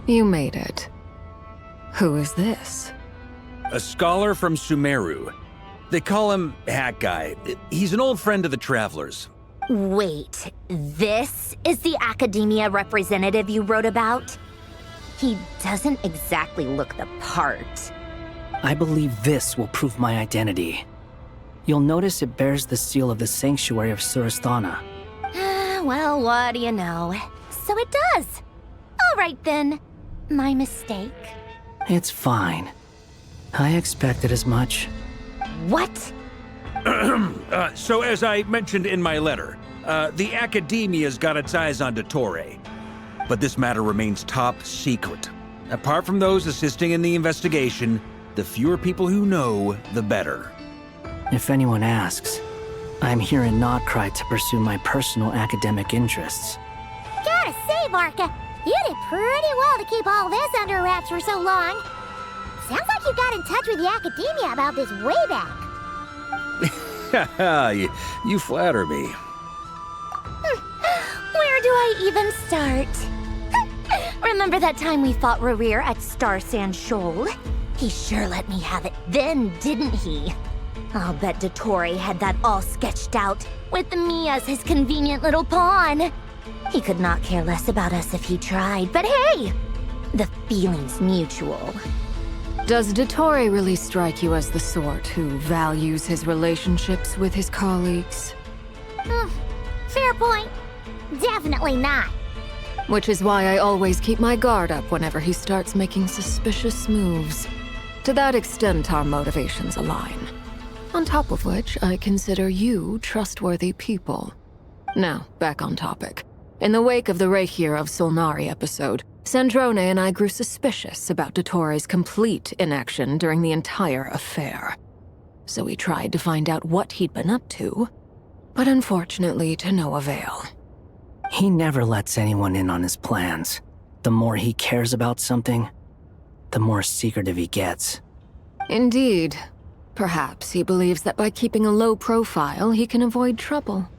You made it. Who is this? A scholar from Sumeru. They call him Hat Guy. He's an old friend of the Travelers. Wait, this is the academia representative you wrote about? He doesn't exactly look the part. I believe this will prove my identity. You'll notice it bears the seal of the Sanctuary of Surasthana. Well, what do you know? So it does. All right then. My mistake. It's fine. I expected as much. What? So as I mentioned in my letter, the Academia's got its eyes on Dottore. But this matter remains top secret. Apart from those assisting in the investigation, the fewer people who know, the better. If anyone asks, I'm here in Nod-Krai to pursue my personal academic interests. Gotta say, Varka, you did pretty well to keep all this under wraps for so long. Sounds like you got in touch with the Academia about this way back. Haha, you flatter me. Where do I even start? Remember that time we fought Rerir at Star Sand Shoal? He sure let me have it then, didn't he? I'll bet Dottore had that all sketched out, with me as his convenient little pawn. He could not care less about us if he tried, but hey! The feeling's mutual. Does Dottore really strike you as the sort who values his relationships with his colleagues? Fair point. Definitely not. Which is why I always keep my guard up whenever he starts making suspicious moves. To that extent, our motivations align. On top of which, I consider you trustworthy people. Now, back on topic. In the wake of the Reikir of Solnari episode, Sandrone and I grew suspicious about Dottore's complete inaction during the entire affair. So we tried to find out what he'd been up to, but unfortunately to no avail. He never lets anyone in on his plans. The more he cares about something, the more secretive he gets. Indeed. Perhaps he believes that by keeping a low profile, he can avoid trouble.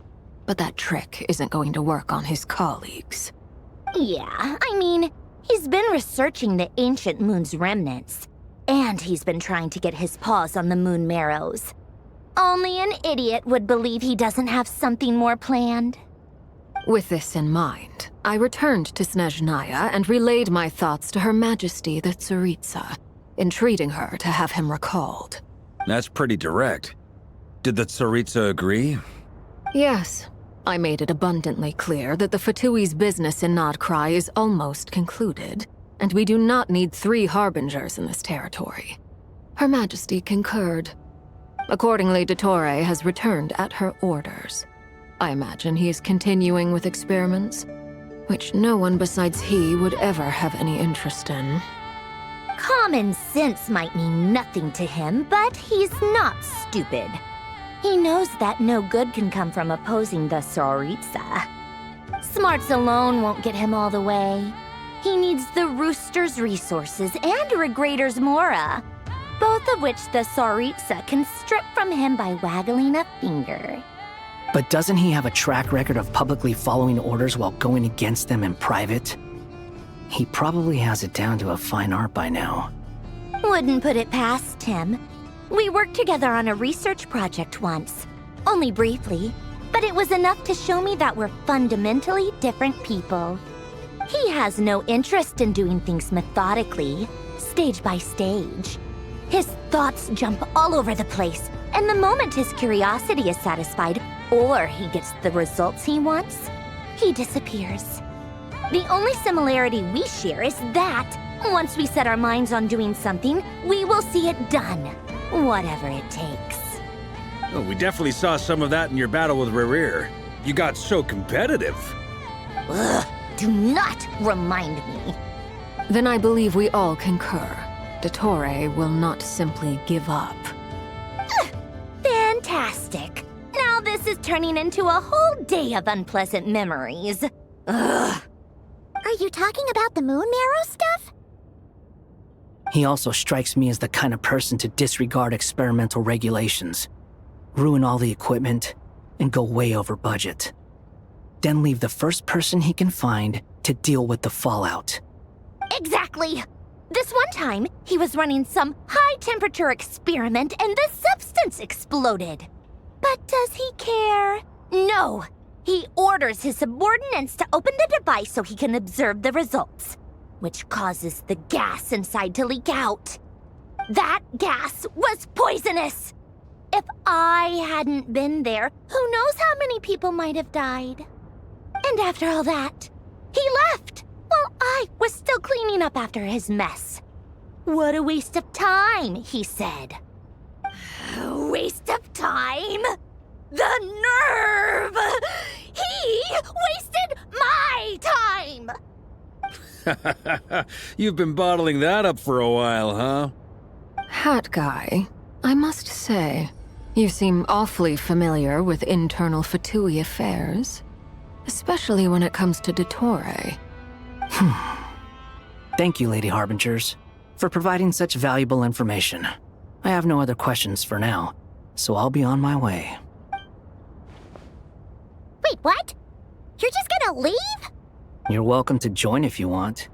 But that trick isn't going to work on his colleagues. Yeah, I mean, he's been researching the ancient moon's remnants. And he's been trying to get his paws on the moon marrows. Only an idiot would believe he doesn't have something more planned. With this in mind, I returned to Snezhnaya and relayed my thoughts to Her Majesty the Tsaritsa, entreating her to have him recalled. That's pretty direct. Did the Tsaritsa agree? Yes. I made it abundantly clear that the Fatui's business in Nod-Krai is almost concluded, and we do not need 3 Harbingers in this territory. Her Majesty concurred. Accordingly, Dottore has returned at her orders. I imagine he is continuing with experiments, which no one besides he would ever have any interest in. Common sense might mean nothing to him, but he's not stupid. He knows that no good can come from opposing the Tsaritsa. Smarts alone won't get him all the way. He needs the Rooster's resources and Regrator's Mora, both of which the Tsaritsa can strip from him by waggling a finger. But doesn't he have a track record of publicly following orders while going against them in private? He probably has it down to a fine art by now. Wouldn't put it past him. We worked together on a research project once. Only briefly, but it was enough to show me that we're fundamentally different people. He has no interest in doing things methodically, stage by stage. His thoughts jump all over the place, and the moment his curiosity is satisfied, or he gets the results he wants, he disappears. The only similarity we share is that, once we set our minds on doing something, we will see it done, whatever it takes. Oh, we definitely saw some of that in your battle with Rerir. You got so competitive. Ugh, do not remind me. Then I believe we all concur. Dottore will not simply give up. Fantastic. Now this is turning into a whole day of unpleasant memories. Ugh. Are you talking about the moon marrow stuff? He also strikes me as the kind of person to disregard experimental regulations, ruin all the equipment, and go way over budget. Then leave the first person he can find to deal with the fallout. Exactly! This one time, he was running some high-temperature experiment and the substance exploded. But does he care? No! He orders his subordinates to open the device so he can observe the results, which causes the gas inside to leak out. That gas was poisonous! If I hadn't been there, who knows how many people might have died. And after all that, he left while I was still cleaning up after his mess. What a waste of time, he said. Waste of time? The nerve! He wasted my time! You've been bottling that up for a while, huh? Hat guy, I must say, you seem awfully familiar with internal Fatui affairs. Especially when it comes to Dottore. Thank you, Lady Harbingers, for providing such valuable information. I have no other questions for now, so I'll be on my way. Wait, what? You're just gonna leave? You're welcome to join if you want.